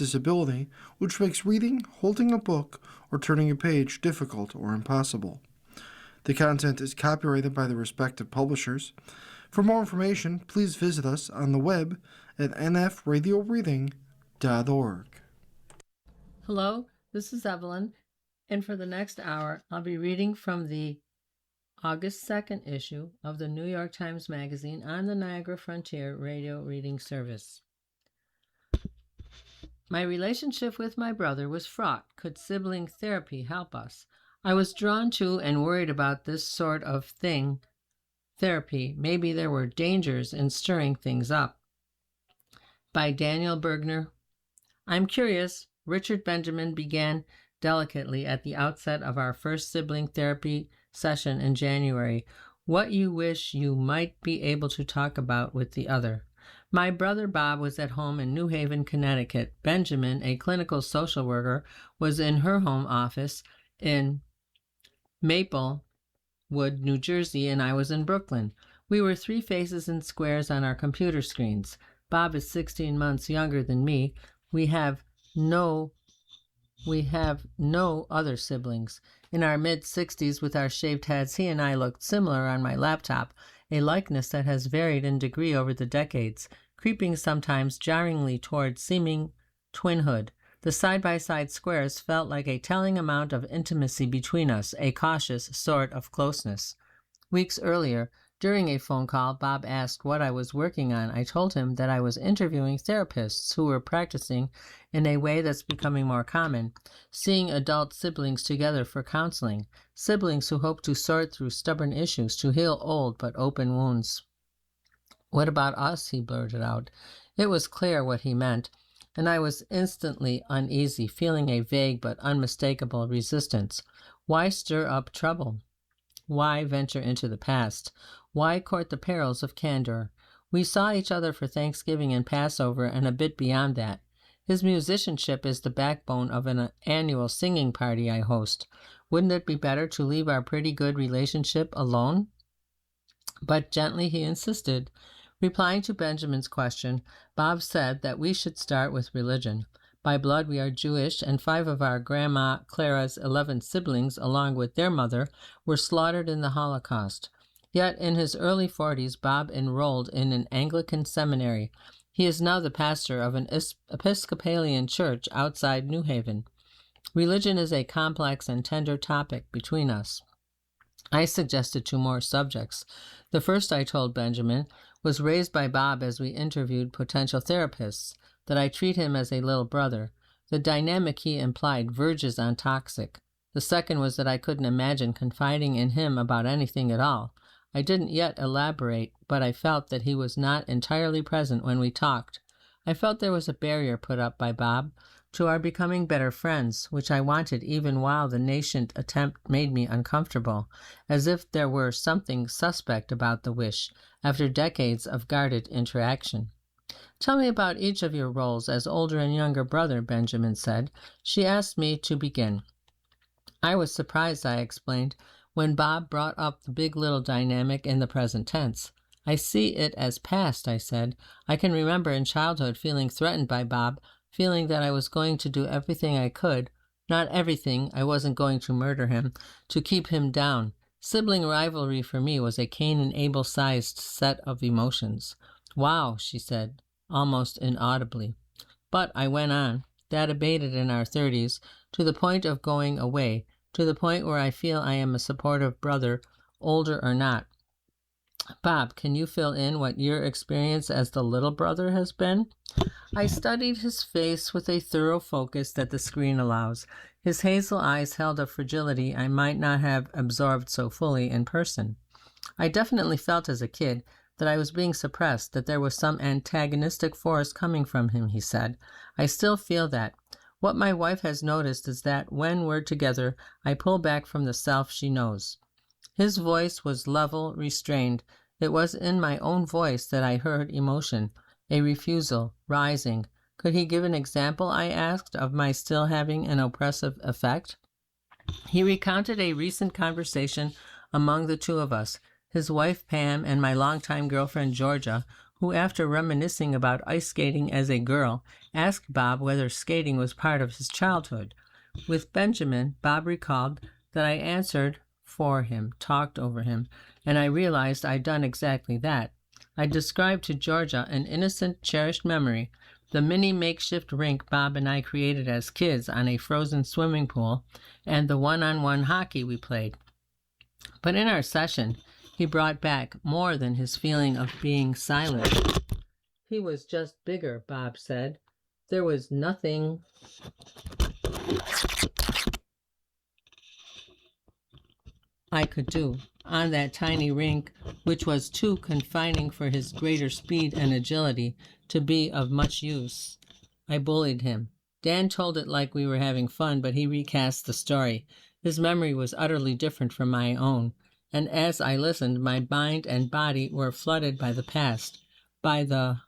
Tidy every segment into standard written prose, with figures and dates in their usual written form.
disability, which makes reading, holding a book, or turning a page difficult or impossible. The content is copyrighted by the respective publishers. For more information, please visit us on the web at nfradioreading.org. Hello, this is Evelyn, and for the next hour, I'll be reading from the August 2nd issue of the New York Times Magazine on the Niagara Frontier Radio Reading Service. My relationship with my brother was fraught. Could sibling therapy help us? I was drawn to and worried about this sort of thing, therapy. Maybe there were dangers in stirring things up. By Daniel Bergner. I'm curious. Richard Benjamin began delicately at the outset of our first sibling therapy session in January. What you wish you might be able to talk about with the other. My brother Bob was at home in New Haven, Connecticut. Benjamin, a clinical social worker, was in her home office in Maplewood, New Jersey, and I was in Brooklyn. We were three faces in squares on our computer screens. Bob is 16 months younger than me. We have no other siblings. In our mid-60s with our shaved heads, he and I looked similar on my laptop, a likeness that has varied in degree over the decades, creeping sometimes jarringly toward seeming twinhood. The side-by-side squares felt like a telling amount of intimacy between us, a cautious sort of closeness. Weeks earlier, during a phone call, Bob asked what I was working on. I told him that I was interviewing therapists who were practicing in a way that's becoming more common, seeing adult siblings together for counseling, siblings who hope to sort through stubborn issues, to heal old but open wounds. What about us? He blurted out. It was clear what he meant, and I was instantly uneasy, feeling a vague but unmistakable resistance. Why stir up trouble? Why venture into the past? Why court the perils of candor? We saw each other for Thanksgiving and Passover and a bit beyond that. His musicianship is the backbone of an annual singing party I host. Wouldn't it be better to leave our pretty good relationship alone? But gently he insisted. Replying to Benjamin's question, Bob said that we should start with religion. By blood we are Jewish, and 5 of our Grandma Clara's 11 siblings, along with their mother, were slaughtered in the Holocaust. Yet in his early 40s, Bob enrolled in an Anglican seminary. He is now the pastor of an Episcopalian church outside New Haven. Religion is a complex and tender topic between us. I suggested 2 more subjects. The first, I told Benjamin, was raised by Bob as we interviewed potential therapists, that I treat him as a little brother. The dynamic he implied verges on toxic. The second was that I couldn't imagine confiding in him about anything at all. I didn't yet elaborate, but I felt that he was not entirely present when we talked. I felt there was a barrier put up by Bob to our becoming better friends, which I wanted even while the nascent attempt made me uncomfortable, as if there were something suspect about the wish, after decades of guarded interaction. Tell me about each of your roles as older and younger brother, Benjamin said. She asked me to begin. I was surprised, I explained, when Bob brought up the big-little dynamic in the present tense. I see it as past, I said. I can remember in childhood feeling threatened by Bob, feeling that I was going to do everything I could, not everything, I wasn't going to murder him, to keep him down. Sibling rivalry for me was a Cain and Abel-sized set of emotions. Wow, she said, almost inaudibly. But I went on. That abated in our 30s, to the point of going away, to the point where I feel I am a supportive brother, older or not. Bob, can you fill in what your experience as the little brother has been? I studied his face with a thorough focus that the screen allows. His hazel eyes held a fragility I might not have absorbed so fully in person. I definitely felt as a kid that I was being suppressed, that there was some antagonistic force coming from him, he said. I still feel that. What my wife has noticed is that when we're together, I pull back from the self she knows. His voice was level, restrained. It was in my own voice that I heard emotion, a refusal, rising. Could he give an example, I asked, of my still having an oppressive effect? He recounted a recent conversation among the 2 of us, his wife Pam and my longtime girlfriend Georgia, who, after reminiscing about ice skating as a girl, asked Bob whether skating was part of his childhood. With Benjamin, Bob recalled that I answered for him, talked over him, and I realized I'd done exactly that. I described to Georgia an innocent, cherished memory, the mini makeshift rink Bob and I created as kids on a frozen swimming pool, and the one-on-one hockey we played. But in our session, he brought back more than his feeling of being silent. He was just bigger, Bob said. There was nothing I could do on that tiny rink, which was too confining for his greater speed and agility to be of much use. I bullied him. Dan told it like we were having fun, but he recast the story. His memory was utterly different from my own, and as I listened, my mind and body were flooded by the past, by the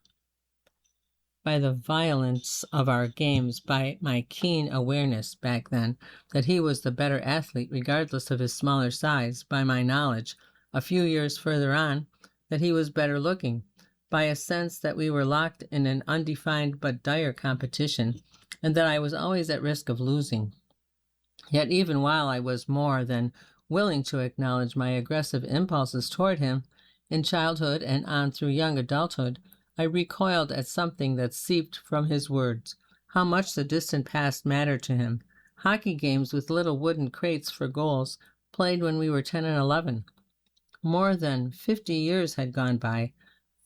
violence of our games, by my keen awareness back then that he was the better athlete regardless of his smaller size, by my knowledge, a few years further on, that he was better looking, by a sense that we were locked in an undefined but dire competition, and that I was always at risk of losing. Yet even while I was more than willing to acknowledge my aggressive impulses toward him, in childhood and on through young adulthood, I recoiled at something that seeped from his words, how much the distant past mattered to him. Hockey games with little wooden crates for goals, played when we were 10 and 11. More than 50 years had gone by.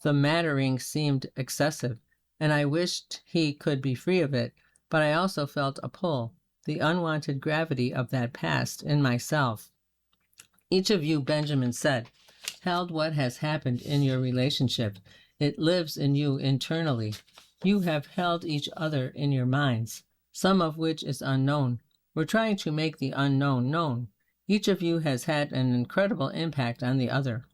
The mattering seemed excessive, and I wished he could be free of it, but I also felt a pull, the unwanted gravity of that past in myself. Each of you, Benjamin said, held what has happened in your relationship. It lives in you internally. You have held each other in your minds, some of which is unknown. We're trying to make the unknown known. Each of you has had an incredible impact on the other.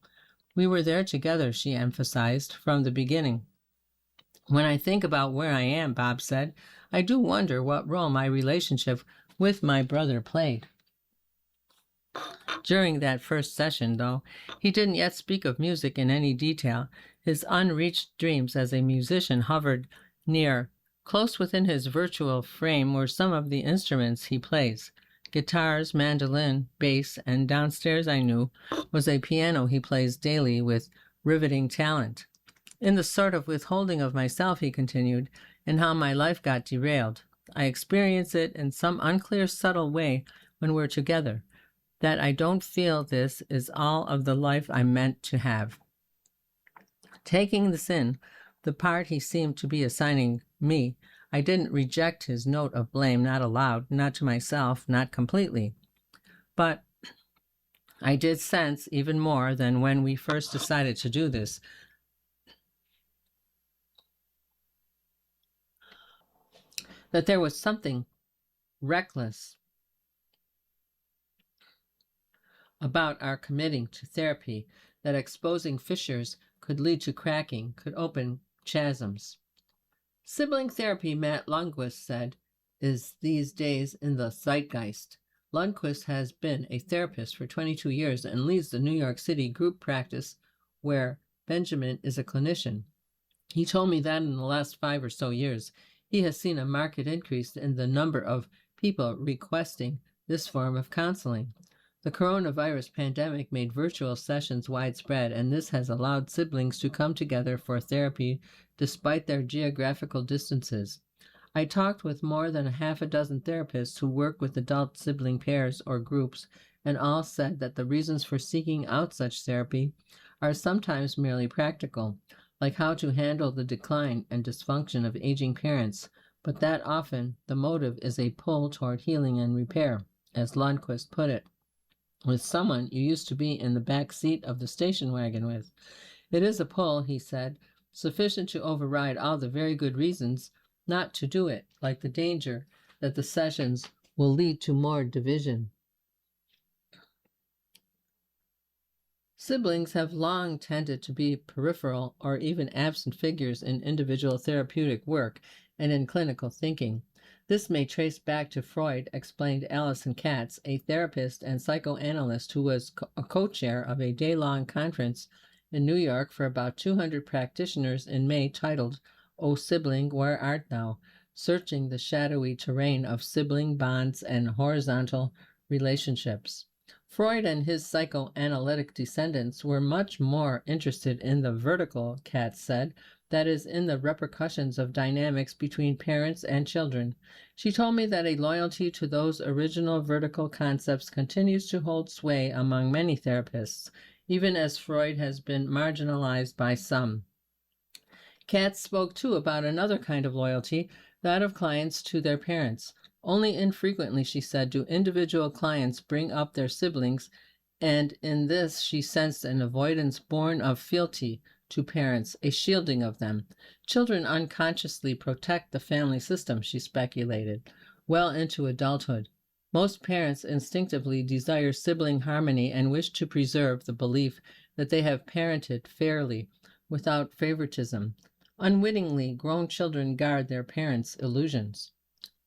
We were there together, she emphasized, from the beginning. When I think about where I am, Bob said, I do wonder what role my relationship with my brother played. During that first session, though, he didn't yet speak of music in any detail. His unreached dreams as a musician hovered near. Close within his virtual frame were some of the instruments he plays. Guitars, mandolin, bass, and downstairs, I knew, was a piano he plays daily with riveting talent. In the sort of withholding of myself, he continued, and how my life got derailed. I experience it in some unclear, subtle way when we're together. That I don't feel this is all of the life I'm meant to have. Taking this in, the part he seemed to be assigning me, I didn't reject his note of blame, not aloud, not to myself, not completely. But I did sense, even more than when we first decided to do this, that there was something reckless about our committing to therapy, that exposing fissures could lead to cracking, could open chasms. Sibling therapy, Matt Lundquist said, is these days in the zeitgeist. Lundquist has been a therapist for 22 years and leads the New York City group practice where Benjamin is a clinician. He told me that in the last 5 or so years, he has seen a marked increase in the number of people requesting this form of counseling. The coronavirus pandemic made virtual sessions widespread, and this has allowed siblings to come together for therapy despite their geographical distances. I talked with more than a half a dozen therapists who work with adult sibling pairs or groups, and all said that the reasons for seeking out such therapy are sometimes merely practical, like how to handle the decline and dysfunction of aging parents, but that often the motive is a pull toward healing and repair, as Lundquist put it. With someone you used to be in the back seat of the station wagon with. It is a pull, he said, sufficient to override all the very good reasons not to do it, like the danger that the sessions will lead to more division. Siblings have long tended to be peripheral or even absent figures in individual therapeutic work and in clinical thinking. This may trace back to Freud, explained Alison Katz, a therapist and psychoanalyst who was a co-chair of a day-long conference in New York for about 200 practitioners in May titled, "O Sibling, Where Art Thou?" Searching the Shadowy Terrain of Sibling Bonds and Horizontal Relationships. Freud and his psychoanalytic descendants were much more interested in the vertical, Katz said, that is, in the repercussions of dynamics between parents and children. She told me that a loyalty to those original vertical concepts continues to hold sway among many therapists, even as Freud has been marginalized by some. Katz spoke too about another kind of loyalty, that of clients to their parents. Only infrequently, she said, do individual clients bring up their siblings, and in this she sensed an avoidance born of fealty to parents, a shielding of them. Children unconsciously protect the family system, she speculated, well into adulthood. Most parents instinctively desire sibling harmony and wish to preserve the belief that they have parented fairly, without favoritism. Unwittingly, grown children guard their parents' illusions.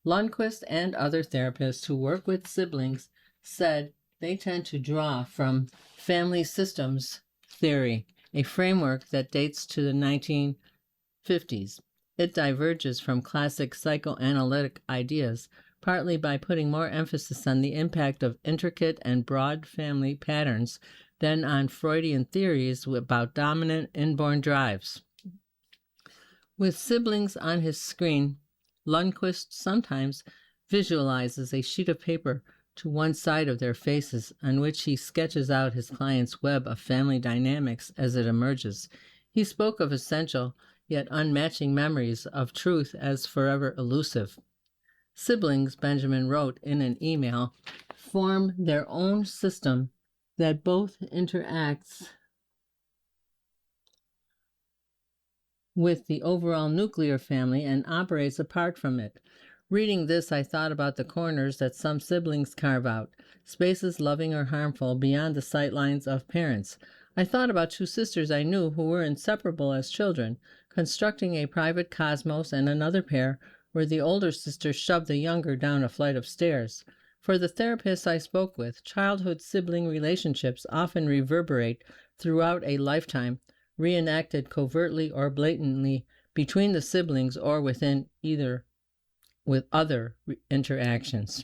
Lundquist and other therapists who work with siblings said they tend to draw from family systems theory, a framework that dates to the 1950s. It diverges from classic psychoanalytic ideas, partly by putting more emphasis on the impact of intricate and broad family patterns than on Freudian theories about dominant inborn drives. With siblings on his screen, Lundquist sometimes visualizes a sheet of paper to one side of their faces on which he sketches out his client's web of family dynamics as it emerges. He spoke of essential yet unmatching memories of truth as forever elusive. Siblings, Benjamin wrote in an email, form their own system that both interacts with the overall nuclear family and operates apart from it. Reading this, I thought about the corners that some siblings carve out, spaces loving or harmful beyond the sightlines of parents. I thought about two sisters I knew who were inseparable as children, constructing a private cosmos, and another pair where the older sister shoved the younger down a flight of stairs. For the therapists I spoke with, childhood sibling relationships often reverberate throughout a lifetime, reenacted covertly or blatantly between the siblings or within either with other interactions.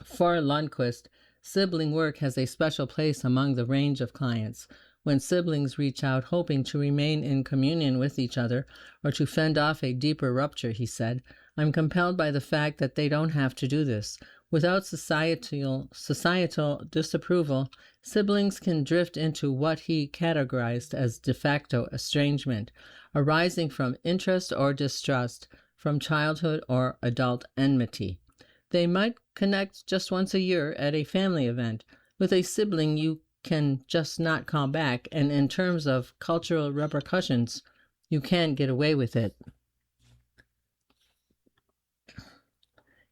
For Lundquist, sibling work has a special place among the range of clients. When siblings reach out hoping to remain in communion with each other or to fend off a deeper rupture, he said, I'm compelled by the fact that they don't have to do this. Without societal disapproval, siblings can drift into what he categorized as de facto estrangement, arising from interest or distrust, from childhood or adult enmity. They might connect just once a year at a family event. With a sibling, you can just not call back, and in terms of cultural repercussions, you can't get away with it.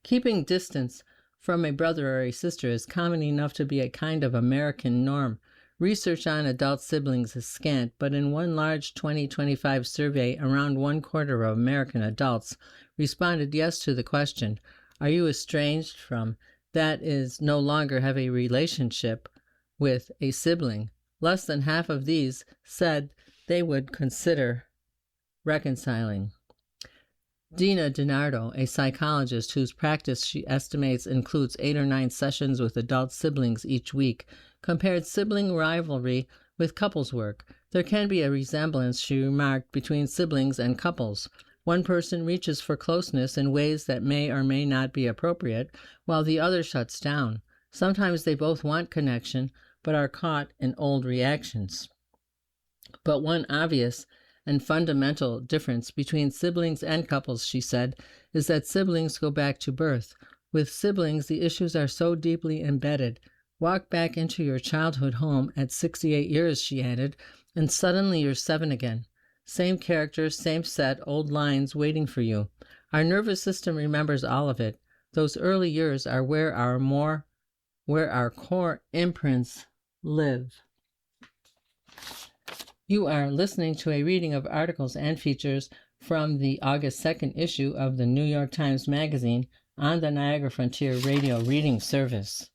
Keeping distance from a brother or a sister is common enough to be a kind of American norm. Research on adult siblings is scant, but in one large 2025 survey, around 1/4 of American adults responded yes to the question, are you estranged from, that is, no longer have a relationship with a sibling? Less than half of these said they would consider reconciling. Dina DiNardo, a psychologist whose practice she estimates includes 8 or 9 sessions with adult siblings each week, compared sibling rivalry with couples work. There can be a resemblance, she remarked, between siblings and couples. One person reaches for closeness in ways that may or may not be appropriate, while the other shuts down. Sometimes they both want connection, but are caught in old reactions. But one obvious and fundamental difference between siblings and couples, she said, is that siblings go back to birth. With siblings, the issues are so deeply embedded. Walk back into your childhood home at 68 years, she added, and suddenly you're 7 again. Same characters, same set, old lines waiting for you. Our nervous system remembers all of it. Those early years are where our core imprints live. You are listening to a reading of articles and features from the August 2nd issue of the New York Times Magazine on the Niagara Frontier Radio Reading Service.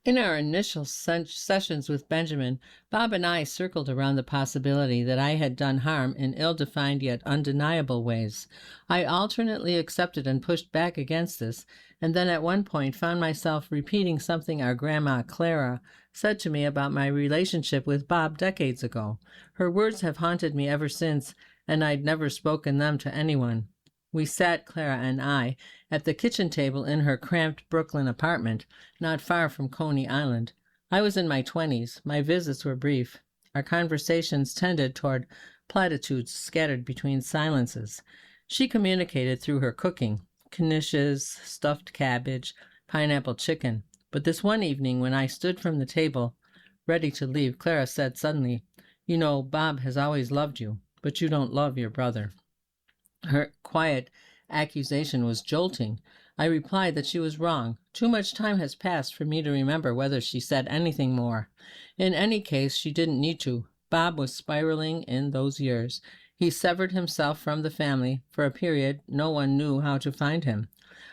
In our initial sessions with Benjamin, Bob and I circled around the possibility that I had done harm in ill-defined yet undeniable ways. I alternately accepted and pushed back against this, and then at one point found myself repeating something our grandma Clara said to me about my relationship with Bob decades ago. Her words have haunted me ever since, and I'd never spoken them to anyone. We sat, Clara and I, at the kitchen table in her cramped Brooklyn apartment, not far from Coney Island. I was in my 20s. My visits were brief. Our conversations tended toward platitudes scattered between silences. She communicated through her cooking, knishes, stuffed cabbage, pineapple chicken. But this one evening, when I stood from the table, ready to leave, Clara said suddenly, "You know, Bob has always loved you, but you don't love your brother." Her quiet accusation was jolting. I replied that she was wrong. Too much time has passed for me to remember whether she said anything more. In any case, she didn't need to. Bob was spiraling in those years. He severed himself from the family. For a period, no one knew how to find him.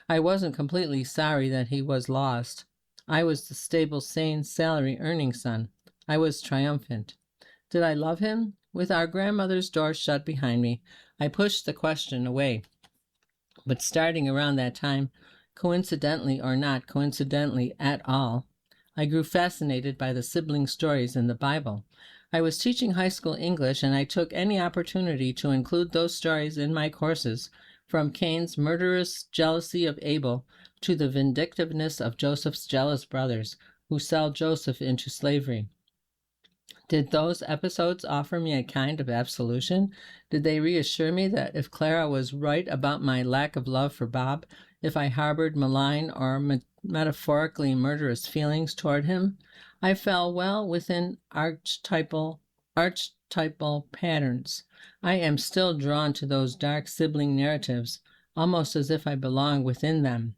I wasn't completely sorry that he was lost. I was the stable, sane, salary-earning son. I was triumphant. Did I love him? With our grandmother's door shut behind me, I pushed the question away. But starting around that time, coincidentally or not coincidentally at all, I grew fascinated by the sibling stories in the Bible. I was teaching high school English, and I took any opportunity to include those stories in my courses, from Cain's murderous jealousy of Abel to the vindictiveness of Joseph's jealous brothers, who sell Joseph into slavery. Did those episodes offer me a kind of absolution? Did they reassure me that if Clara was right about my lack of love for Bob, if I harbored malign or metaphorically murderous feelings toward him, I fell well within archetypal patterns. I am still drawn to those dark sibling narratives, almost as if I belong within them.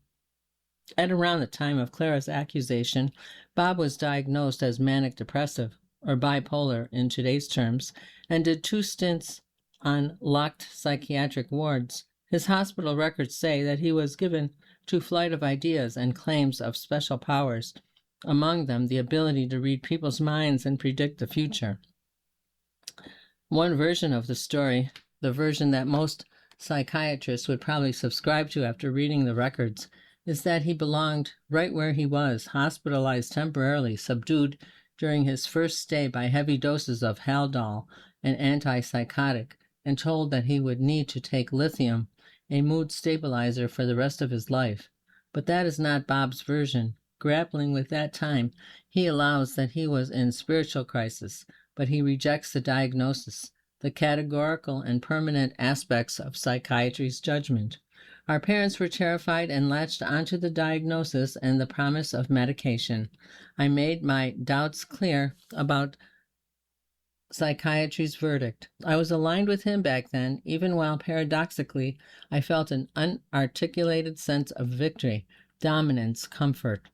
At around the time of Clara's accusation, Bob was diagnosed as manic depressive, or bipolar in today's terms, and did 2 stints on locked psychiatric wards. His hospital records say that he was given to flight of ideas and claims of special powers, among them the ability to read people's minds and predict the future. One version of the story, the version that most psychiatrists would probably subscribe to after reading the records, is that he belonged right where he was, hospitalized temporarily, subdued during his first stay by heavy doses of Haldol, an antipsychotic, and told that he would need to take lithium, a mood stabilizer, for the rest of his life. But that is not Bob's version. Grappling with that time, he allows that he was in spiritual crisis, but he rejects the diagnosis, the categorical and permanent aspects of psychiatry's judgment. Our parents were terrified and latched onto the diagnosis and the promise of medication. I made my doubts clear about psychiatry's verdict. I was aligned with him back then, even while paradoxically I felt an unarticulated sense of victory, dominance, comfort.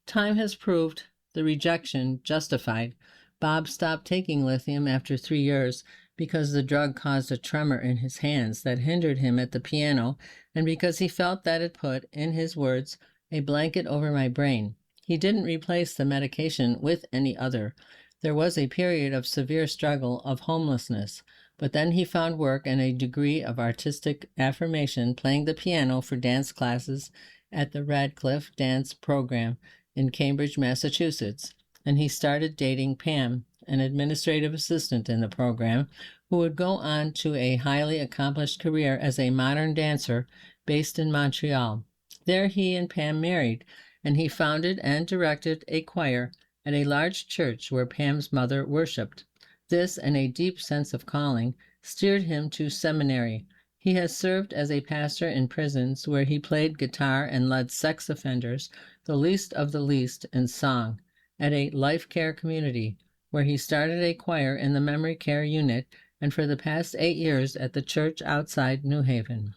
Time has proved the rejection justified. Bob stopped taking lithium after 3 years because the drug caused a tremor in his hands that hindered him at the piano, and because he felt that it put, in his words, a blanket over my brain. He didn't replace the medication with any other. There was a period of severe struggle, of homelessness, but then he found work and a degree of artistic affirmation playing the piano for dance classes at the Radcliffe Dance Program in Cambridge, Massachusetts, and he started dating Pam, an administrative assistant in the program, who would go on to a highly accomplished career as a modern dancer based in Montreal. There he and Pam married, and he founded and directed a choir at a large church where Pam's mother worshipped. This, and a deep sense of calling, steered him to seminary. He has served as a pastor in prisons where he played guitar and led sex offenders, the least of the least, in song, at a life care community, where he started a choir in the memory care unit, and for the past 8 years at the church outside New Haven.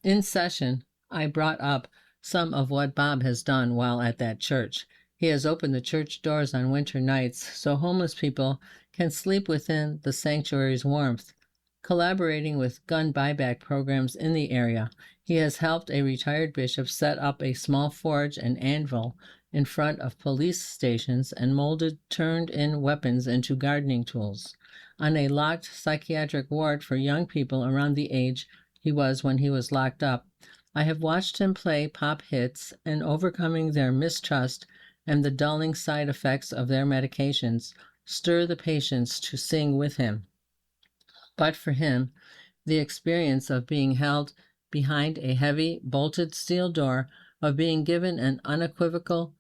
In session, I brought up some of what Bob has done while at that church. He has opened the church doors on winter nights so homeless people can sleep within the sanctuary's warmth. Collaborating with gun buyback programs in the area, he has helped a retired bishop set up a small forge and anvil in front of police stations and molded turned-in weapons into gardening tools. On a locked psychiatric ward for young people around the age he was when he was locked up, I have watched him play pop hits and overcoming their mistrust and the dulling side effects of their medications, stir the patients to sing with him. But for him, the experience of being held behind a heavy, bolted steel door, of being given an unequivocal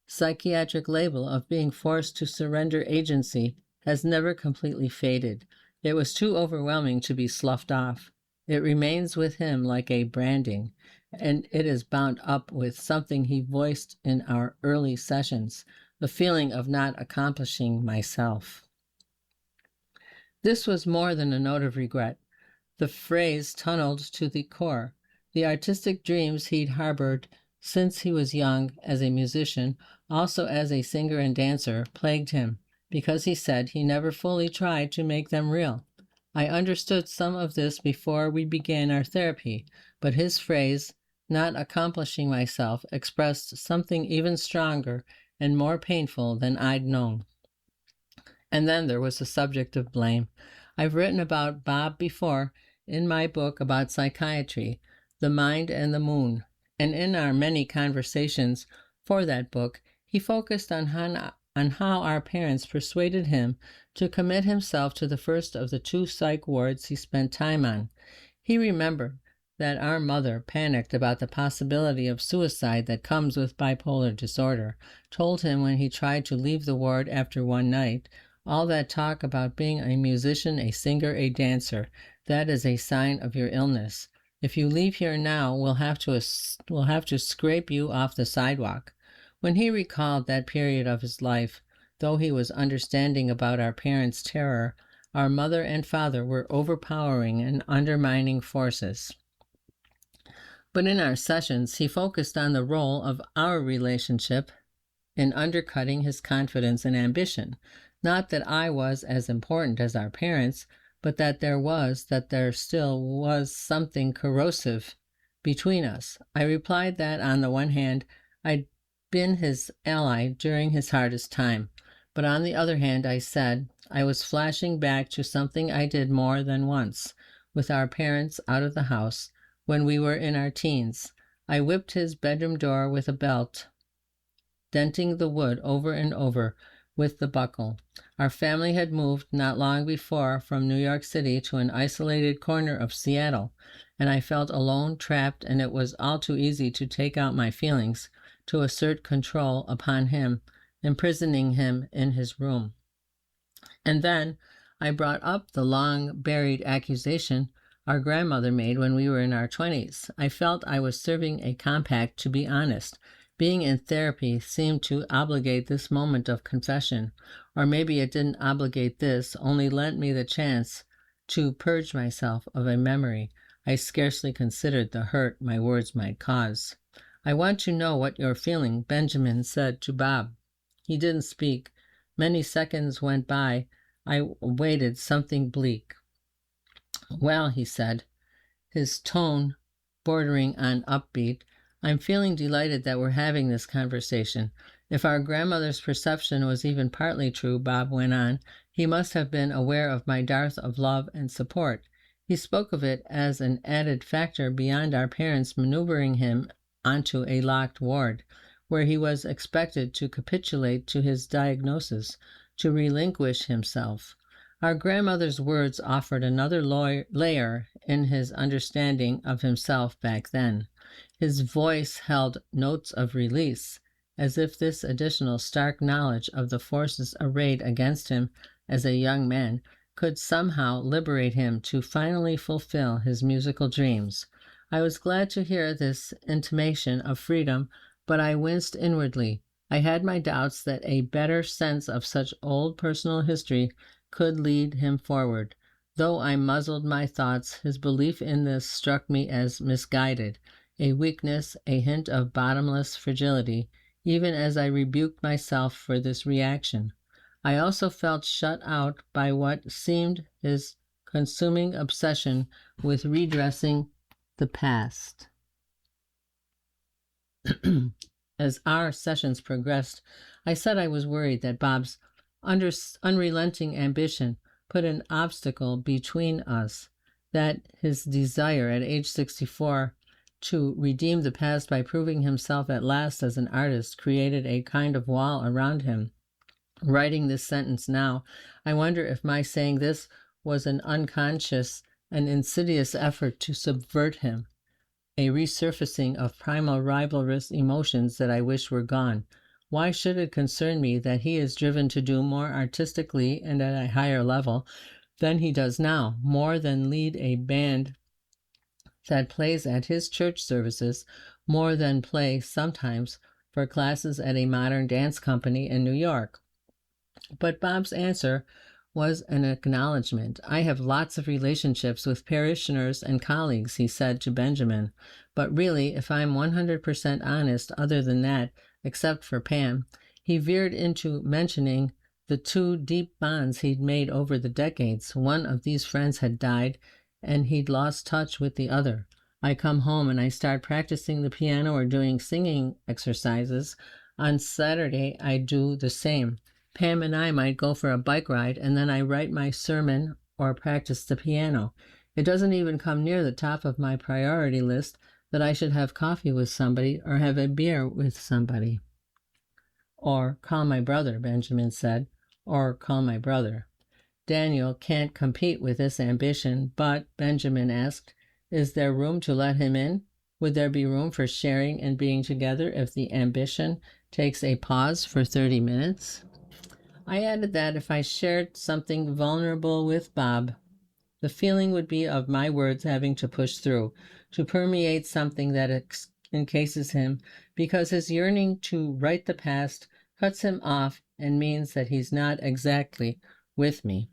psychiatric label, of being forced to surrender agency, has never completely faded. It was too overwhelming to be sloughed off. It remains with him like a branding, and it is bound up with something he voiced in our early sessions, the feeling of not accomplishing myself. This was more than a note of regret. The phrase tunneled to the core. The artistic dreams he'd harbored since he was young as a musician, also as a singer and dancer, plagued him, because he said he never fully tried to make them real. I understood some of this before we began our therapy, but his phrase, not accomplishing myself, expressed something even stronger and more painful than I'd known. And then there was the subject of blame. I've written about Bob before in my book about psychiatry, The Mind and the Moon, and in our many conversations for that book, he focused on how our parents persuaded him to commit himself to the first of the 2 psych wards he spent time on. He remembered that our mother panicked about the possibility of suicide that comes with bipolar disorder, told him when he tried to leave the ward after one night, all that talk about being a musician, a singer, a dancer, that is a sign of your illness. If you leave here now, we'll have to scrape you off the sidewalk. When he recalled that period of his life, though he was understanding about our parents' terror, our mother and father were overpowering and undermining forces. But in our sessions, he focused on the role of our relationship in undercutting his confidence and ambition. Not that I was as important as our parents, but that there still was something corrosive between us. I replied that, on the one hand, I'd been his ally during his hardest time, but on the other hand, I said, I was flashing back to something I did more than once, with our parents out of the house, when we were in our teens. I whipped his bedroom door with a belt, denting the wood over and over with the buckle. Our family had moved not long before from New York City to an isolated corner of Seattle, and I felt alone, trapped, and it was all too easy to take out my feelings, to assert control upon him, imprisoning him in his room. And then I brought up the long-buried accusation our grandmother made when we were in our 20s. I felt I was serving a compact to be honest. Being in therapy seemed to obligate this moment of confession, or maybe it didn't obligate this, only lent me the chance to purge myself of a memory I scarcely considered the hurt my words might cause. I want to know what you're feeling, Benjamin said to Bob. He didn't speak. Many seconds went by. I waited, something bleak. Well, he said, his tone bordering on upbeat, I'm feeling delighted that we're having this conversation. If our grandmother's perception was even partly true, Bob went on, he must have been aware of my dearth of love and support. He spoke of it as an added factor beyond our parents maneuvering him onto a locked ward, where he was expected to capitulate to his diagnosis, to relinquish himself. Our grandmother's words offered another layer in his understanding of himself back then. His voice held notes of release, as if this additional stark knowledge of the forces arrayed against him as a young man could somehow liberate him to finally fulfill his musical dreams. I was glad to hear this intimation of freedom, but I winced inwardly. I had my doubts that a better sense of such old personal history could lead him forward. Though I muzzled my thoughts, his belief in this struck me as misguided, a weakness, a hint of bottomless fragility, even as I rebuked myself for this reaction. I also felt shut out by what seemed his consuming obsession with redressing the past. As our sessions progressed, I said I was worried that Bob's unrelenting ambition put an obstacle between us, that his desire at age 64 to redeem the past by proving himself at last as an artist created a kind of wall around him. Writing this sentence now, I wonder if my saying this was an unconscious and insidious effort to subvert him, a resurfacing of primal rivalrous emotions that I wish were gone. Why should it concern me that he is driven to do more artistically and at a higher level than he does now, more than lead a band that plays at his church services, more than play sometimes for classes at a modern dance company in New York? But Bob's answer was an acknowledgment. I have lots of relationships with parishioners and colleagues, he said to Benjamin. But really, if I'm 100% honest, other than that, except for Pam, he veered into mentioning the two deep bonds he'd made over the decades. One of these friends had died, and he'd lost touch with the other. I come home and I start practicing the piano or doing singing exercises. On Saturday, I do the same. Pam and I might go for a bike ride, and then I write my sermon or practice the piano. It doesn't even come near the top of my priority list that I should have coffee with somebody or have a beer with somebody. Or call my brother, Benjamin said, or call my brother. Daniel can't compete with this ambition, but, Benjamin asked, is there room to let him in? Would there be room for sharing and being together if the ambition takes a pause for 30 minutes? I added that if I shared something vulnerable with Bob, the feeling would be of my words having to push through, to permeate something that encases him, because his yearning to right the past cuts him off and means that he's not exactly with me.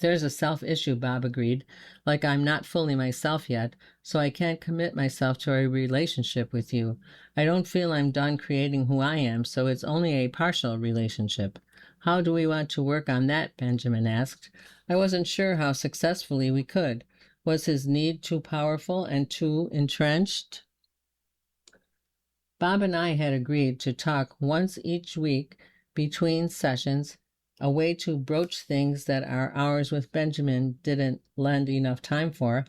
There's a self-issue, Bob agreed, like I'm not fully myself yet, so I can't commit myself to a relationship with you. I don't feel I'm done creating who I am, so it's only a partial relationship. How do we want to work on that? Benjamin asked. I wasn't sure how successfully we could. Was his need too powerful and too entrenched? Bob and I had agreed to talk once each week between sessions, a way to broach things that our hours with Benjamin didn't lend enough time for,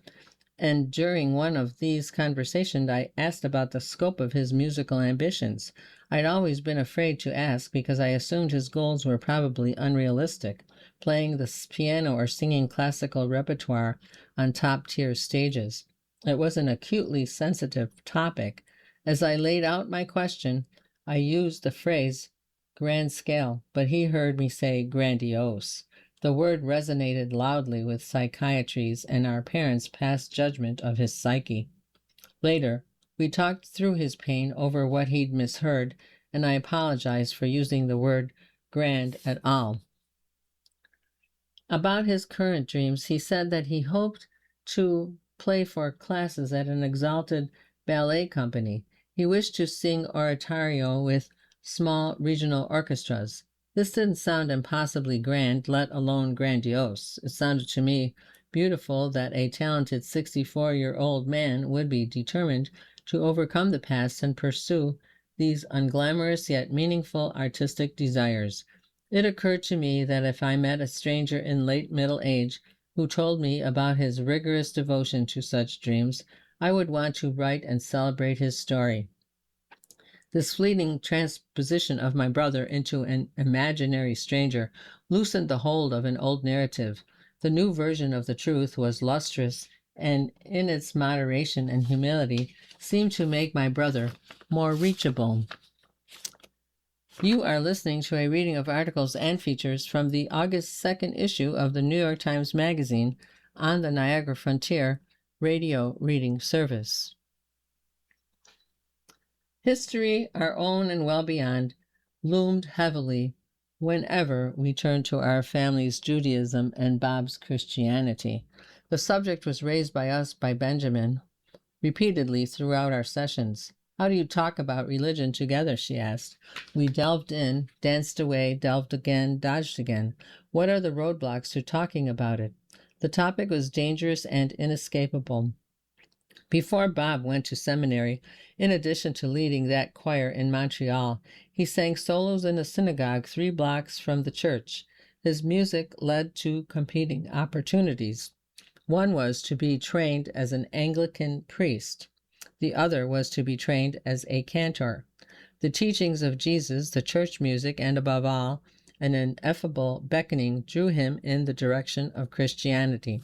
and during one of these conversations I asked about the scope of his musical ambitions. I'd always been afraid to ask because I assumed his goals were probably unrealistic, playing the piano or singing classical repertoire on top-tier stages. It was an acutely sensitive topic. As I laid out my question, I used the phrase grand scale, but he heard me say grandiose. The word resonated loudly with psychiatry's and our parents' past judgment of his psyche. Later, we talked through his pain over what he'd misheard, and I apologized for using the word grand at all. About his current dreams, he said that he hoped to play for classes at an exalted ballet company. He wished to sing oratorio with small regional orchestras. This didn't sound impossibly grand, let alone grandiose. It sounded to me beautiful that a talented 64-year-old man would be determined to overcome the past and pursue these unglamorous yet meaningful artistic desires. It occurred to me that if I met a stranger in late middle age who told me about his rigorous devotion to such dreams, I would want to write and celebrate his story. This fleeting transposition of my brother into an imaginary stranger loosened the hold of an old narrative. The new version of the truth was lustrous, and in its moderation and humility seemed to make my brother more reachable. You are listening to a reading of articles and features from the August 2nd issue of the New York Times Magazine on the Niagara Frontier radio reading service. History, our own and well beyond, loomed heavily whenever we turned to our family's Judaism and Bob's Christianity. The subject was raised by us by Benjamin repeatedly throughout our sessions. How do you talk about religion together? She asked. We delved in, danced away, delved again, dodged again. What are the roadblocks to talking about it? The topic was dangerous and inescapable. Before Bob went to seminary, in addition to leading that choir in Montreal, he sang solos in a synagogue 3 blocks from the church. His music led to competing opportunities. One was to be trained as an Anglican priest. The other was to be trained as a cantor. The teachings of Jesus, the church music, and above all, an ineffable beckoning drew him in the direction of Christianity.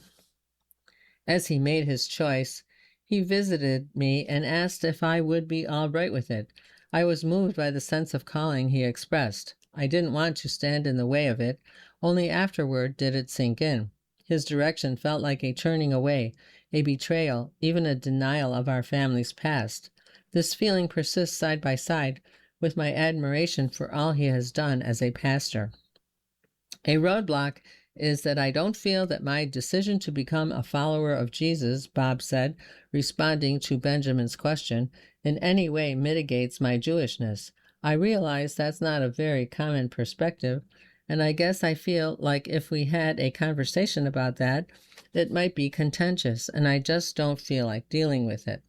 As he made his choice, he visited me and asked if I would be all right with it. I was moved by the sense of calling he expressed. I didn't want to stand in the way of it, only afterward did it sink in. His direction felt like a turning away, a betrayal, even a denial of our family's past. This feeling persists side by side with my admiration for all he has done as a pastor. A roadblock is that I don't feel that my decision to become a follower of Jesus, Bob said, responding to Benjamin's question, in any way mitigates my Jewishness. I realize that's not a very common perspective, and I guess I feel like if we had a conversation about that, it might be contentious, and I just don't feel like dealing with it.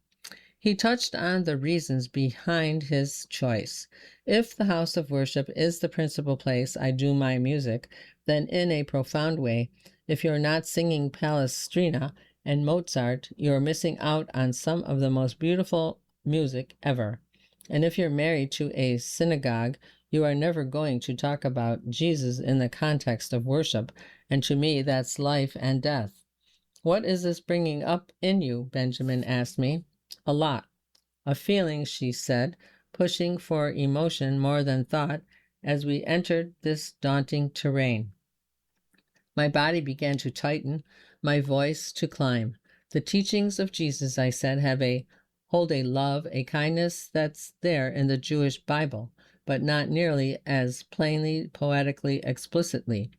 He touched on the reasons behind his choice. If the house of worship is the principal place I do my music, then in a profound way, if you're not singing Palestrina and Mozart, you're missing out on some of the most beautiful music ever. And if you're married to a synagogue, you are never going to talk about Jesus in the context of worship, and to me that's life and death. What is this bringing up in you? Benjamin asked me. A lot. A feeling, she said, pushing for emotion more than thought as we entered this daunting terrain. My body began to tighten, my voice to climb. The teachings of Jesus, I said, hold a love, a kindness that's there in the Jewish Bible, but not nearly as plainly, poetically, explicitly.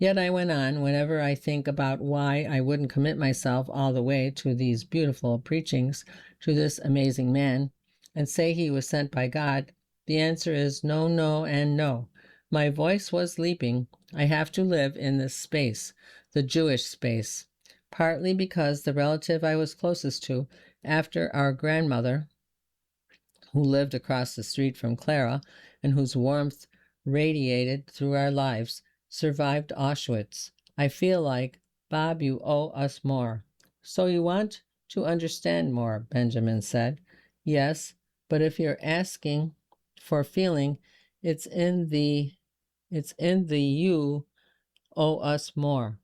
Yet I went on, whenever I think about why I wouldn't commit myself all the way to these beautiful preachings, to this amazing man, and say he was sent by God, the answer is no, no, and no. My voice was leaping. I have to live in this space, the Jewish space, partly because the relative I was closest to, after our grandmother, who lived across the street from Clara, and whose warmth radiated through our lives, survived Auschwitz. I feel like, Bob, you owe us more. So you want to understand more, Benjamin said. Yes, but if you're asking for feeling, it's in the you owe us more.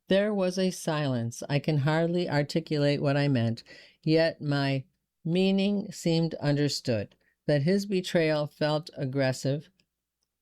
There was a silence. I can hardly articulate what I meant, yet my meaning seemed understood, that his betrayal felt aggressive,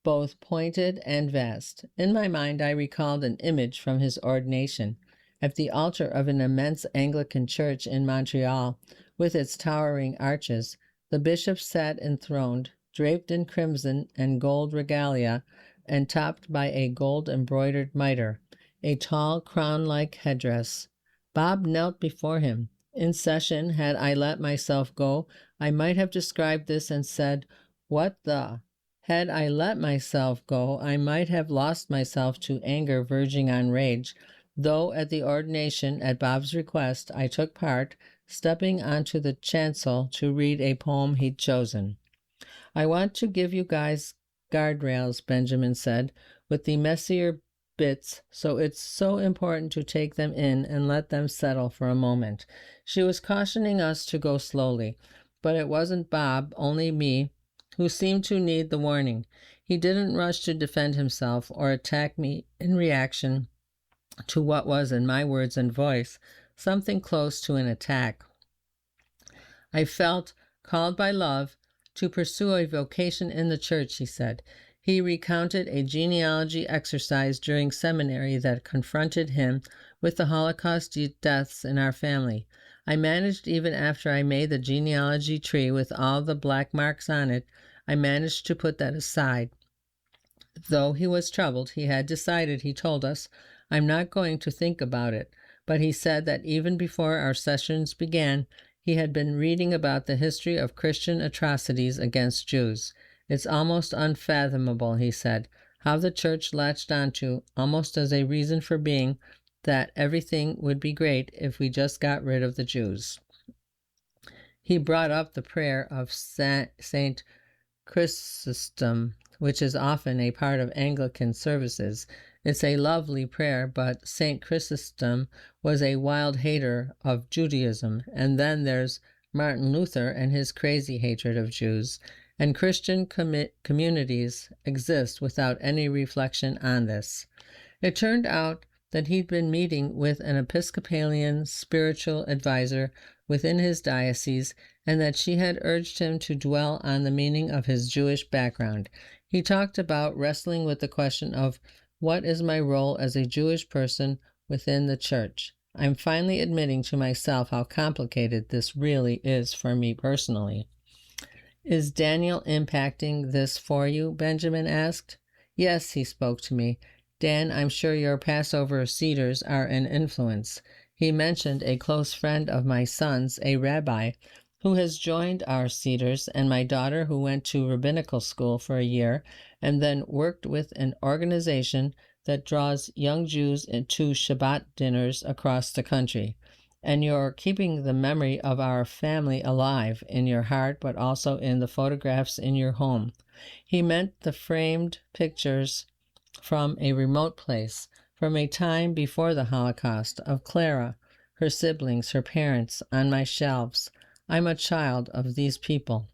both pointed and vast. In my mind, I recalled an image from his ordination. At the altar of an immense Anglican church in Montreal, with its towering arches, the bishop sat enthroned, draped in crimson and gold regalia, and topped by a gold-embroidered mitre, a tall crown-like headdress. Bob knelt before him. In session, had I let myself go, I might have described this and said, "What the?" Had I let myself go, I might have lost myself to anger verging on rage, though at the ordination, at Bob's request, I took part, stepping onto the chancel to read a poem he'd chosen. I want to give you guys guardrails, Benjamin said, with the messier bits, so it's so important to take them in and let them settle for a moment. She was cautioning us to go slowly, but it wasn't Bob, only me, who seemed to need the warning. He didn't rush to defend himself or attack me in reaction to what was, in my words and voice, something close to an attack. I felt called by love to pursue a vocation in the church, he said. He recounted a genealogy exercise during seminary that confronted him with the Holocaust deaths in our family. I managed, even after I made the genealogy tree with all the black marks on it, I managed to put that aside. Though he was troubled, he had decided, he told us, I'm not going to think about it. But he said that even before our sessions began, he had been reading about the history of Christian atrocities against Jews. It's almost unfathomable, he said, how the church latched onto, almost as a reason for being, that everything would be great if we just got rid of the Jews. He brought up the prayer of Saint Chrysostom, which is often a part of Anglican services. It's a lovely prayer, but St. Chrysostom was a wild hater of Judaism, and then there's Martin Luther and his crazy hatred of Jews, and Christian communities exist without any reflection on this. It turned out that he'd been meeting with an Episcopalian spiritual advisor within his diocese, and that she had urged him to dwell on the meaning of his Jewish background. He talked about wrestling with the question of, what is my role as a Jewish person within the church? I'm finally admitting to myself how complicated this really is for me personally. Is Daniel impacting this for you? Benjamin asked. Yes, he spoke to me. Dan, I'm sure your Passover Seders are an influence. He mentioned a close friend of my son's, a rabbi, who has joined our Seders, and my daughter, who went to rabbinical school for a year and then worked with an organization that draws young Jews into Shabbat dinners across the country. And you're keeping the memory of our family alive in your heart, but also in the photographs in your home. He meant the framed pictures from a remote place, from a time before the Holocaust, of Clara, her siblings, her parents, on my shelves. I'm a child of these people.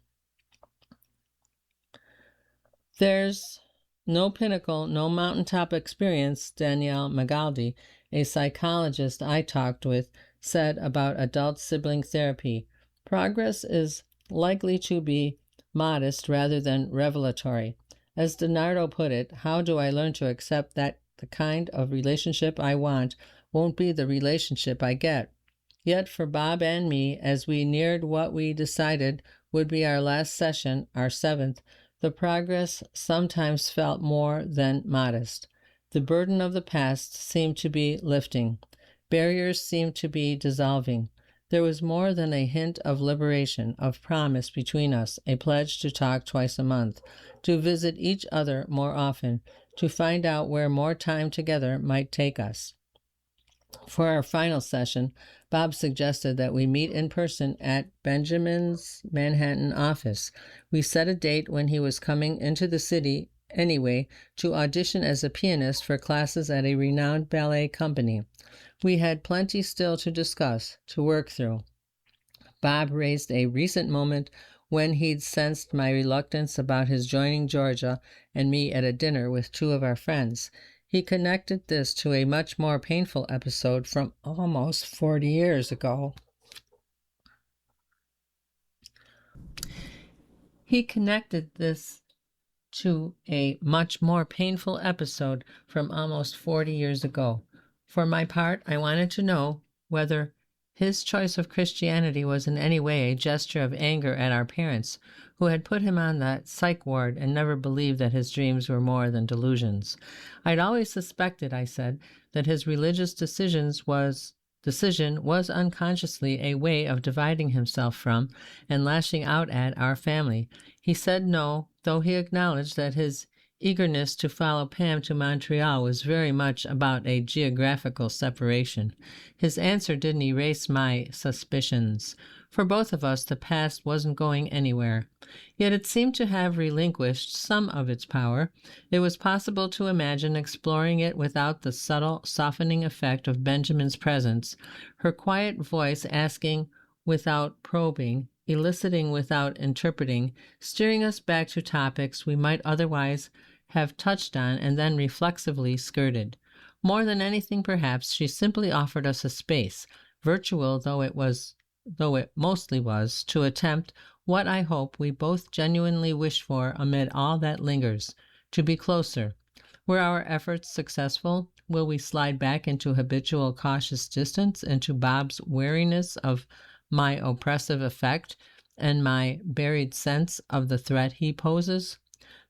There's no pinnacle, no mountaintop experience, Danielle Magaldi, a psychologist I talked with, said about adult sibling therapy. Progress is likely to be modest rather than revelatory. As DiNardo put it, how do I learn to accept that the kind of relationship I want won't be the relationship I get? Yet for Bob and me, as we neared what we decided would be our last session, our 7th, the progress sometimes felt more than modest. The burden of the past seemed to be lifting. Barriers seemed to be dissolving. There was more than a hint of liberation, of promise between us, a pledge to talk twice a month, to visit each other more often, to find out where more time together might take us. For our final session, Bob suggested that we meet in person at Benjamin's Manhattan office. We set a date when he was coming into the city anyway to audition as a pianist for classes at a renowned ballet company. We had plenty still to discuss, to work through. Bob raised a recent moment when he'd sensed my reluctance about his joining Georgia and me at a dinner with 2 of our friends. He connected this to a much more painful episode from almost 40 years ago. For my part, I wanted to know whether his choice of Christianity was in any way a gesture of anger at our parents, who had put him on that psych ward and never believed that his dreams were more than delusions. I'd always suspected, I said, that his religious decision was unconsciously a way of dividing himself from and lashing out at our family. He said no, though he acknowledged that his eagerness to follow Pam to Montreal was very much about a geographical separation. His answer didn't erase my suspicions. For both of us, the past wasn't going anywhere. Yet it seemed to have relinquished some of its power. It was possible to imagine exploring it without the subtle, softening effect of Benjamin's presence, her quiet voice asking without probing, eliciting without interpreting, steering us back to topics we might otherwise have touched on and then reflexively skirted. More than anything, perhaps, she simply offered us a space, virtual though it mostly was, to attempt what I hope we both genuinely wish for amid all that lingers, to be closer. Were our efforts successful? Will we slide back into habitual cautious distance, into Bob's wariness of my oppressive effect and my buried sense of the threat he poses?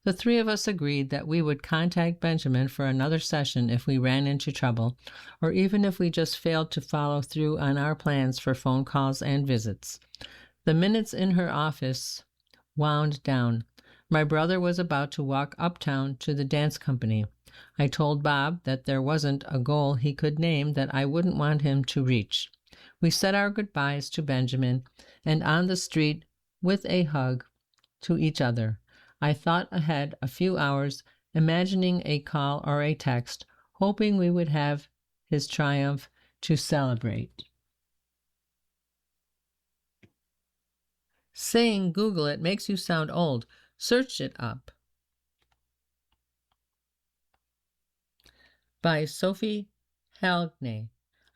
The 3 of us agreed that we would contact Benjamin for another session if we ran into trouble, or even if we just failed to follow through on our plans for phone calls and visits. The minutes in her office wound down. My brother was about to walk uptown to the dance company. I told Bob that there wasn't a goal he could name that I wouldn't want him to reach. We said our goodbyes to Benjamin and on the street with a hug to each other. I thought ahead a few hours, imagining a call or a text, hoping we would have his triumph to celebrate. Saying Google it makes you sound old. Search it up. By Sophie Halgney.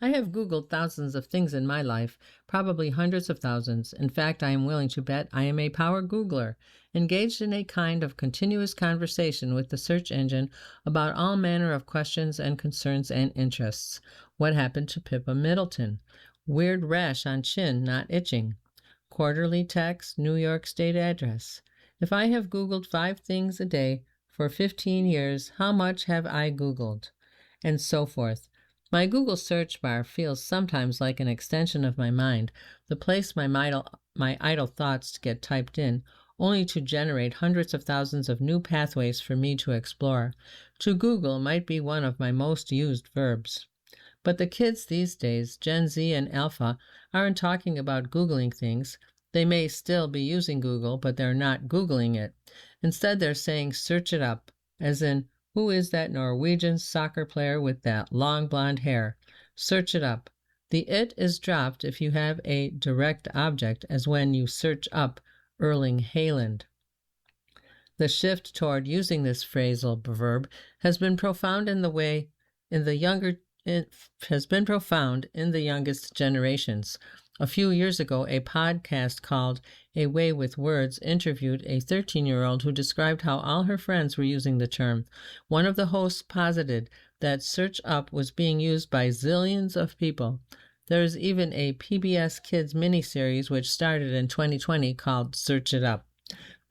I have Googled thousands of things in my life, probably hundreds of thousands. In fact, I am willing to bet I am a power Googler, engaged in a kind of continuous conversation with the search engine about all manner of questions and concerns and interests. What happened to Pippa Middleton? Weird rash on chin, not itching. Quarterly tax, New York State address. If I have Googled 5 things a day for 15 years, how much have I Googled? And so forth. My Google search bar feels sometimes like an extension of my mind, the place my idle thoughts get typed in, only to generate hundreds of thousands of new pathways for me to explore. To Google might be one of my most used verbs. But the kids these days, Gen Z and Alpha, aren't talking about Googling things. They may still be using Google, but they're not Googling it. Instead, they're saying search it up, as in, who is that Norwegian soccer player with that long blonde hair? Search it up. The it is dropped if you have a direct object, as when you search up Erling Haaland. The shift toward using this phrasal verb has been profound in the youngest generations. A few years ago, a podcast called A Way with Words interviewed a 13-year-old who described how all her friends were using the term. One of the hosts posited that search up was being used by zillions of people. There is even a PBS Kids miniseries which started in 2020 called Search It Up.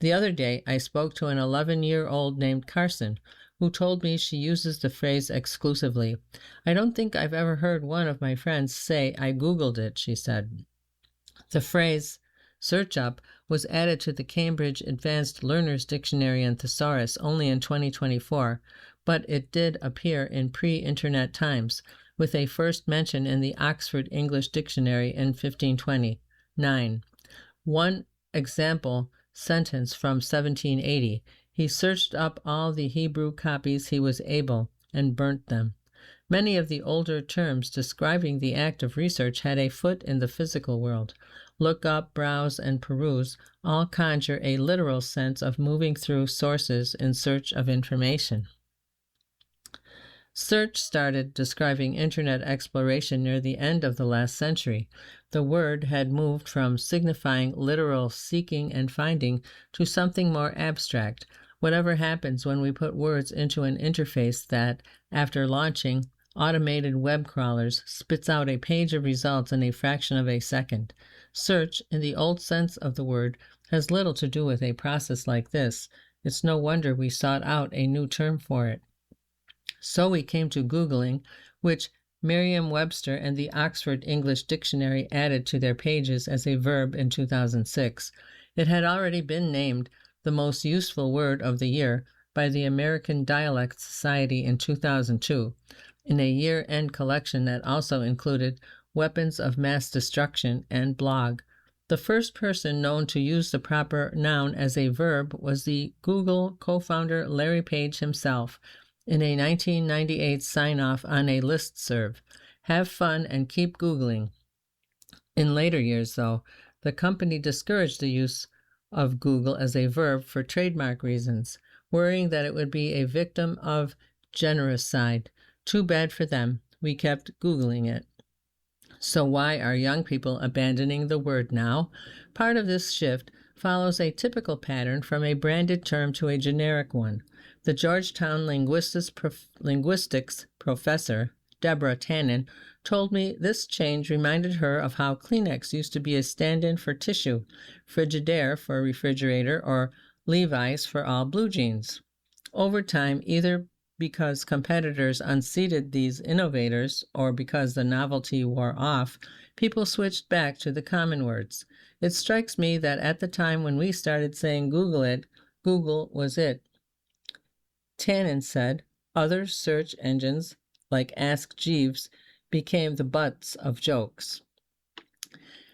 The other day, I spoke to an 11-year-old named Carson, who told me she uses the phrase exclusively. I don't think I've ever heard one of my friends say, I Googled it, she said. The phrase search up was added to the Cambridge Advanced Learners Dictionary and Thesaurus only in 2024, but it did appear in pre-internet times, with a first mention in the Oxford English Dictionary in 1529. One example sentence from 1780, he searched up all the Hebrew copies he was able and burnt them. Many of the older terms describing the act of research had a foot in the physical world. Look up, browse, and peruse all conjure a literal sense of moving through sources in search of information. Search started describing internet exploration near the end of the last century. The word had moved from signifying literal seeking and finding to something more abstract. Whatever happens when we put words into an interface that, after launching automated web crawlers, spits out a page of results in a fraction of a second. Search, in the old sense of the word, has little to do with a process like this. It's no wonder we sought out a new term for it. So we came to Googling, which Merriam-Webster and the Oxford English Dictionary added to their pages as a verb in 2006. It had already been named the most useful word of the year by the American Dialect Society in 2002, in a year-end collection that also included weapons of mass destruction and blog. The first person known to use the proper noun as a verb was the Google co-founder Larry Page himself, in a 1998 sign-off on a listserv. Have fun and keep Googling. In later years, though, the company discouraged the use of Google as a verb for trademark reasons, worrying that it would be a victim of genericide. Too bad for them. We kept Googling it. So why are young people abandoning the word now? Part of this shift follows a typical pattern from a branded term to a generic one. The Georgetown linguistics professor, Deborah Tannen, told me this change reminded her of how Kleenex used to be a stand-in for tissue, Frigidaire for refrigerator, or Levi's for all blue jeans. Over time, either because competitors unseated these innovators or because the novelty wore off, people switched back to the common words. It strikes me that at the time when we started saying Google it, Google was it. Tannen said, other search engines, like Ask Jeeves, became the butts of jokes.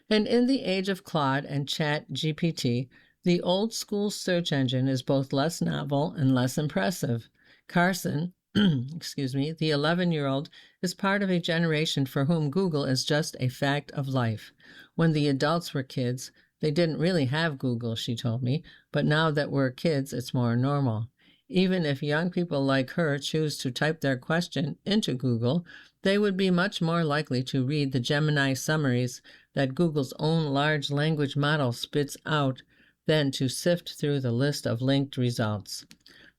And in the age of Claude and Chat GPT, the old school search engine is both less novel and less impressive. Carson, the 11-year-old, is part of a generation for whom Google is just a fact of life. When the adults were kids, they didn't really have Google, she told me, but now that we're kids, it's more normal. Even if young people like her choose to type their question into Google, they would be much more likely to read the Gemini summaries that Google's own large language model spits out than to sift through the list of linked results.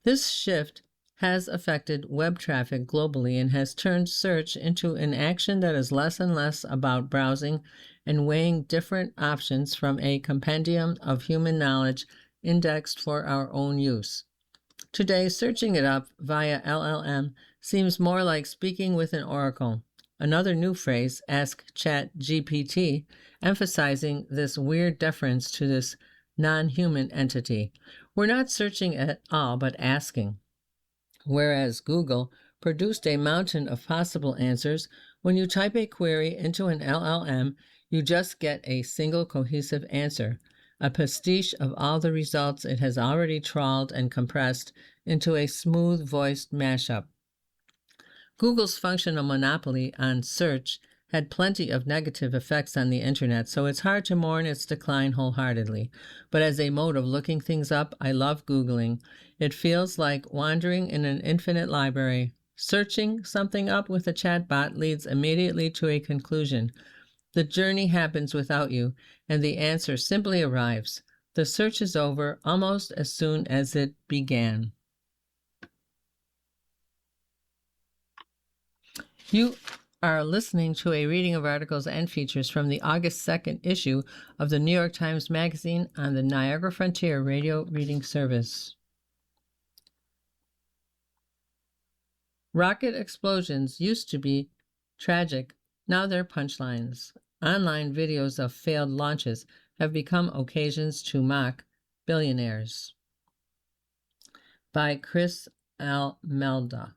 This shift has affected web traffic globally and has turned search into an action that is less and less about browsing and weighing different options from a compendium of human knowledge indexed for our own use. Today, searching it up via LLM seems more like speaking with an oracle. Another new phrase, Ask Chat GPT, emphasizing this weird deference to this non-human entity. We're not searching at all, but asking. Whereas Google produced a mountain of possible answers, when you type a query into an LLM, you just get a single cohesive answer, a pastiche of all the results it has already trawled and compressed into a smooth-voiced mashup. Google's functional monopoly on search had plenty of negative effects on the internet, so it's hard to mourn its decline wholeheartedly. But as a mode of looking things up, I love Googling. It feels like wandering in an infinite library. Searching something up with a chatbot leads immediately to a conclusion. The journey happens without you, and the answer simply arrives. The search is over almost as soon as it began. You are listening to a reading of articles and features from the August 2nd issue of the NYT Magazine on the Niagara Frontier Radio Reading Service. Rocket explosions used to be tragic. Now they're punchlines. Online videos of failed launches have become occasions to mock billionaires. By Chris L. Melda.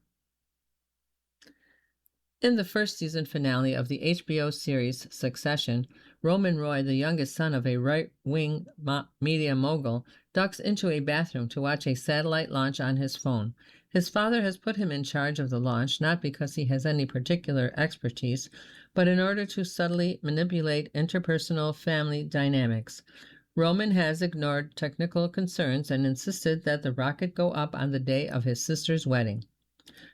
In the first season finale of the HBO series Succession, Roman Roy, the youngest son of a right-wing media mogul, ducks into a bathroom to watch a satellite launch on his phone. His father has put him in charge of the launch, not because he has any particular expertise, but in order to subtly manipulate interpersonal family dynamics. Roman has ignored technical concerns and insisted that the rocket go up on the day of his sister's wedding.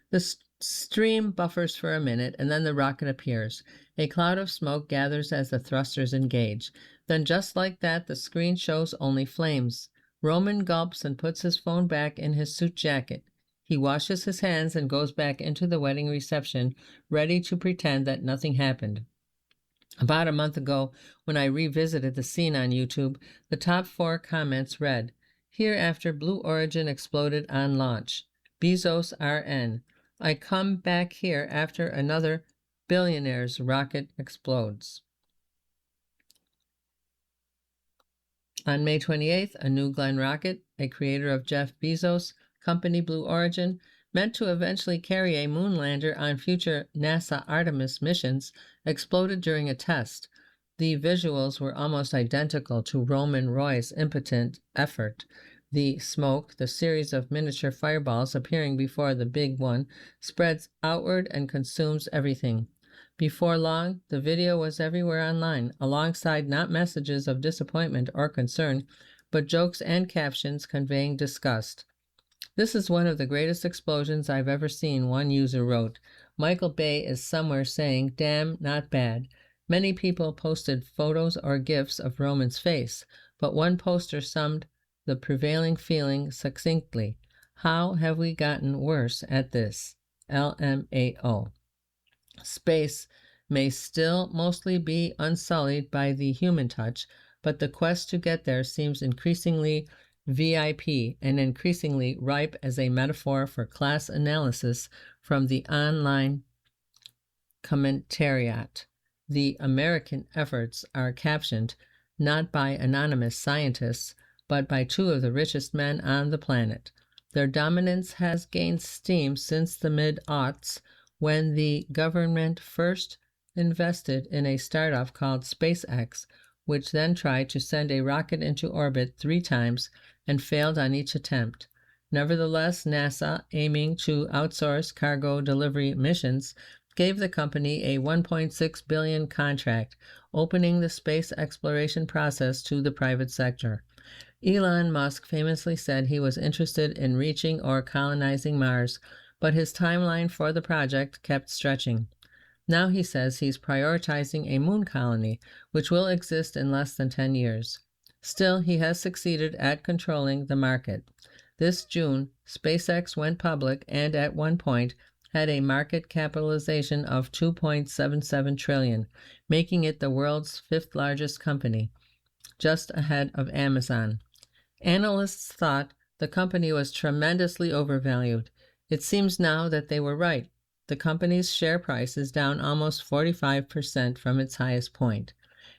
The stream buffers for a minute, and then the rocket appears. A cloud of smoke gathers as the thrusters engage. Then, just like that, the screen shows only flames. Roman gulps and puts his phone back in his suit jacket. He washes his hands and goes back into the wedding reception, ready to pretend that nothing happened. About a month ago, when I revisited the scene on YouTube, the top 4 comments read, "Here after Blue Origin exploded on launch. Bezos RN. I come back here after another billionaire's rocket explodes." On May 28th, a New Glenn rocket, a creator of Jeff Bezos' company Blue Origin, meant to eventually carry a moon lander on future NASA Artemis missions, exploded during a test. The visuals were almost identical to Roman Roy's impotent effort. The smoke, the series of miniature fireballs appearing before the big one, spreads outward and consumes everything. Before long, the video was everywhere online, alongside not messages of disappointment or concern, but jokes and captions conveying disgust. "This is one of the greatest explosions I've ever seen," one user wrote. Michael Bay is somewhere saying, "Damn, not bad." Many people posted photos or GIFs of Roman's face, but one poster summed the prevailing feeling succinctly: "How have we gotten worse at this? LMAO." Space may still mostly be unsullied by the human touch, but the quest to get there seems increasingly VIP and increasingly ripe as a metaphor for class analysis from the online commentariat. The American efforts are captioned not by anonymous scientists, but by 2 of the richest men on the planet. Their dominance has gained steam since the mid-aughts, when the government first invested in a startup called SpaceX, which then tried to send a rocket into orbit 3 times and failed on each attempt. Nevertheless, NASA, aiming to outsource cargo delivery missions, gave the company a $1.6 billion contract, opening the space exploration process to the private sector. Elon Musk famously said he was interested in reaching or colonizing Mars, but his timeline for the project kept stretching. Now he says he's prioritizing a moon colony, which will exist in less than 10 years. Still, he has succeeded at controlling the market. This June, SpaceX went public and at one point had a market capitalization of $2.77 trillion, making it the world's 5th largest company, just ahead of Amazon. Analysts thought the company was tremendously overvalued. It seems now that they were right. The company's share price is down almost 45% from its highest point.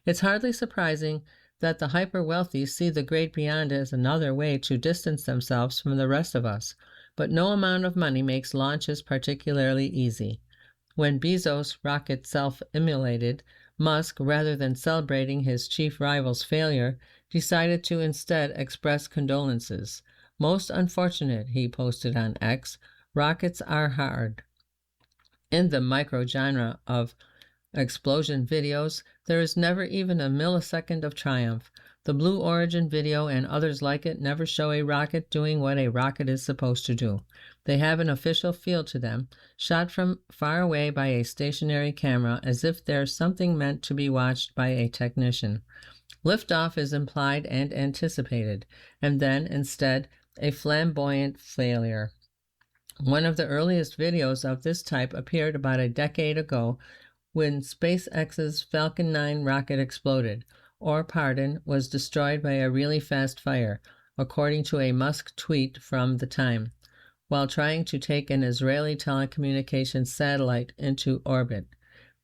It's hardly surprising that the hyper-wealthy see the great beyond as another way to distance themselves from the rest of us, but no amount of money makes launches particularly easy. When Bezos' rocket self-immolated, Musk, rather than celebrating his chief rival's failure, decided to instead express condolences. "Most unfortunate," he posted on X, "rockets are hard." In the micro-genre of explosion videos, there is never even a millisecond of triumph. The Blue Origin video and others like it never show a rocket doing what a rocket is supposed to do. They have an official feel to them, shot from far away by a stationary camera as if they're something meant to be watched by a technician. Liftoff is implied and anticipated, and then, instead, a flamboyant failure. One of the earliest videos of this type appeared about a decade ago when SpaceX's Falcon 9 rocket exploded, was destroyed by a really fast fire, according to a Musk tweet from the time, while trying to take an Israeli telecommunications satellite into orbit.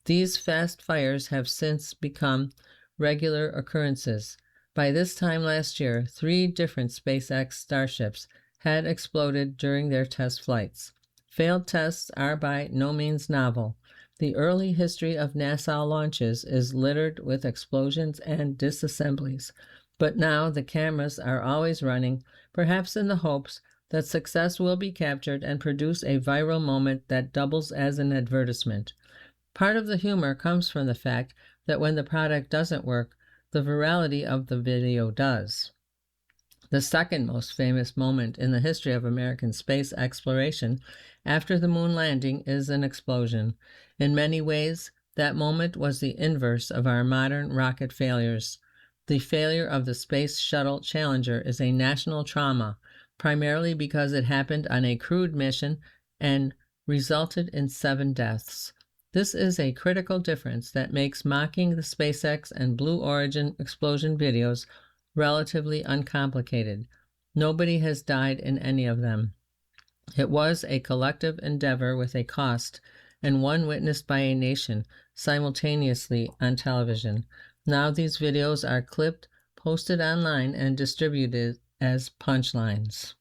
These fast fires have since become regular occurrences. By this time last year, 3 different SpaceX Starships had exploded during their test flights. Failed tests are by no means novel. The early history of NASA launches is littered with explosions and disassemblies, but now the cameras are always running, perhaps in the hopes that success will be captured and produce a viral moment that doubles as an advertisement. Part of the humor comes from the fact that when the product doesn't work, the virality of the video does. The second most famous moment in the history of American space exploration after the moon landing is an explosion. In many ways, that moment was the inverse of our modern rocket failures. The failure of the Space Shuttle Challenger is a national trauma, primarily because it happened on a crewed mission and resulted in 7 deaths. This is a critical difference that makes mocking the SpaceX and Blue Origin explosion videos relatively uncomplicated. Nobody has died in any of them. It was a collective endeavor with a cost, and one witnessed by a nation simultaneously on television. Now these videos are clipped, posted online, and distributed as punchlines.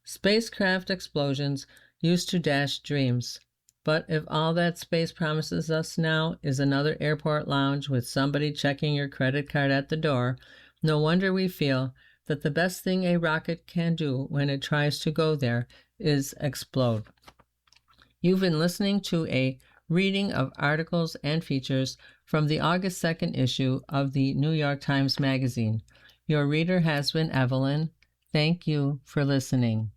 Spacecraft explosions used to dash dreams. But if all that space promises us now is another airport lounge with somebody checking your credit card at the door, no wonder we feel that the best thing a rocket can do when it tries to go there is explode. You've been listening to a reading of articles and features from the August 2nd issue of the New York Times Magazine. Your reader has been Evelyn. Thank you for listening.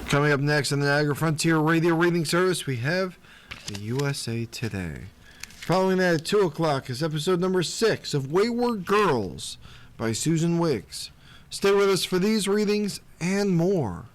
Coming up next on the Niagara Frontier Radio Reading Service, we have the USA Today. Following that at 2 o'clock is episode number 6 of Wayward Girls by Susan Wiggs. Stay with us for these readings and more.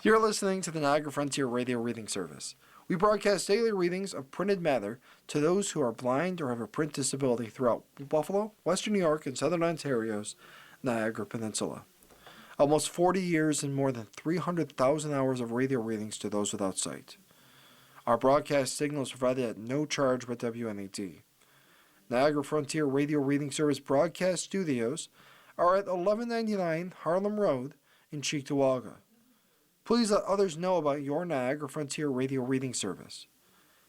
You're listening to the Niagara Frontier Radio Reading Service. We broadcast daily readings of printed matter to those who are blind or have a print disability throughout Buffalo, Western New York, and Southern Ontario's Niagara Peninsula. Almost 40 years and more than 300,000 hours of radio readings to those without sight. Our broadcast signal is provided at no charge by WNET. Niagara Frontier Radio Reading Service broadcast studios are at 1199 Harlem Road in Cheektowaga. Please let others know about your Niagara Frontier Radio Reading Service.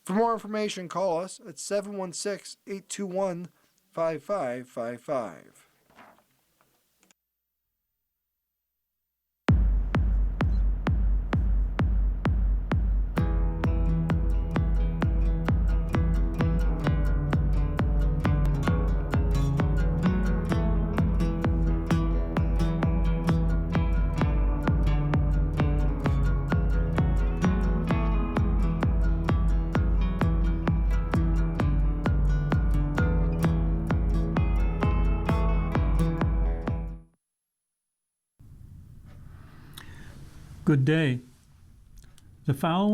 For more information, call us at 716-821-5555. Good day. The following